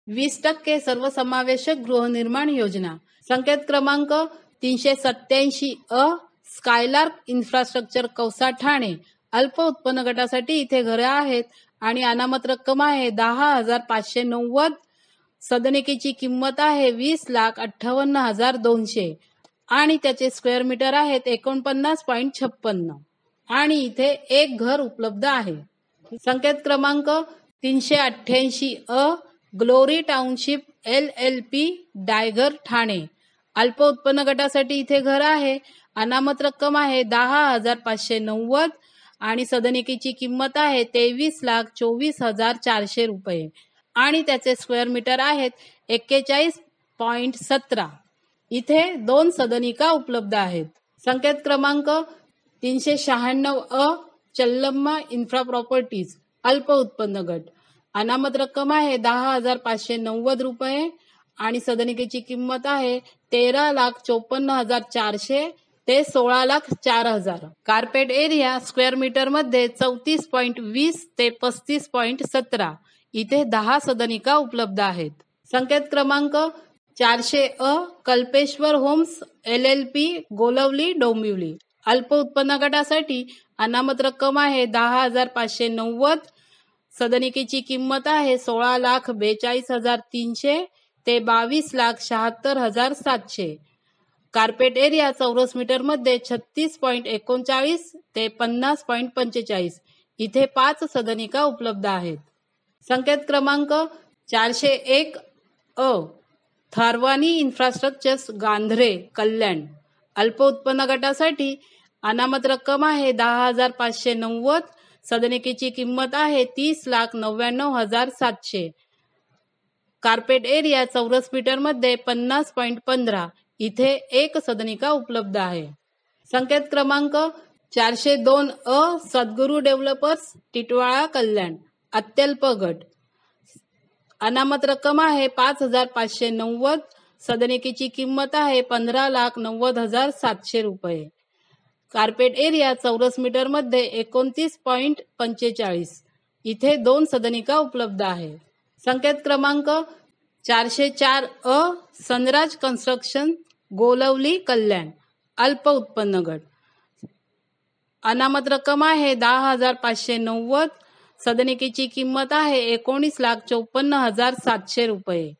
20% सर्वसमावेशक गृहनिर्माण योजना. संकेत क्रमांक 387 स्कायलार्क इन्फ्रास्ट्रक्चर कौसा ठाणे. अल्प उत्पन्न गटासाठी इथे घरे आहेत आणि अनामत रक्कम आहे 10,590. सदनिकेची किंमत आहे 20,58,200 आणि त्याचे स्क्वेअर मीटर आहेत 49.56 आणि इथे एक घर उपलब्ध आहे. संकेत क्रमांक 388 glory township LLP Daighar Thane. अल्प उत्पन्न गटासाठी इथे घर आहे. अनामत रक्कम आहे 10,590 आणि सदनिकेची किंमत आहे 23,24,400 रुपये आणि त्याचे स्क्वेअर मीटर आहेत 41.17. इथे 2 सदनिका उपलब्ध आहेत. संकेत क्रमांक 396 चल्लम्मा इन्फ्रा प्रॉपर्टीज अल्प उत्पन्न गट. अनामत रक्कम आहे 10,590 रुपये आणि सदनिकेची किंमत आहे 13,54,400 ते 16,04,000. कार्पेट एरिया स्क्वेअर मीटर मध्ये 34.20 ते 35.17. इथे 10 सदनिका उपलब्ध आहेत. संकेत क्रमांक 400 कल्पेश्वर होम्स LLP गोलवली डोंबिवली. अल्प उत्पन्न गटासाठी अनामत रक्कम आहे 10,590. सदनिकेची किंमत आहे 16,42,300 ते 22,76,700. कार्पेट एरिया चौरस मीटर मध्ये 36.39 ते 50.45. इथे 5 सदनिका उपलब्ध आहेत. संकेत क्रमांक 401 थारवानी इन्फ्रास्ट्रक्चर्स गांधरे कल्याण. अल्प उत्पन्न गटासाठी अनामत रक्कम आहे 10,590. सदनिकेची किंमत आहे 30,99,700. कार्पेट एरिया चौरस मीटर मध्ये 50.15. इथे एक सदनिका उपलब्ध आहे. संकेत क्रमांक 402 सद्गुरू डेव्हलपर्स टिटवाळा कल्याण अत्यल्प गट. अनामत रक्कम आहे 5,590. सदनिकेची किंमत आहे 15,90,700 रुपये. कार्पेट एरिया चौरस मीटर मध्ये 29.45. इथे 2 सदनिका उपलब्ध आहे. संकेत क्रमांक 404 सनराज कन्स्ट्रक्शन गोलवली कल्याण अल्प उत्पन्न गट. अनामत रक्कम आहे 10,590. सदनिकेची किंमत आहे 19,54,700 रुपये.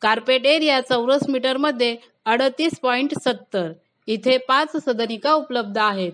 कार्पेट एरिया चौरस मीटर मध्ये 38.70. इथे 5 सदनिका उपलब्ध आहेत.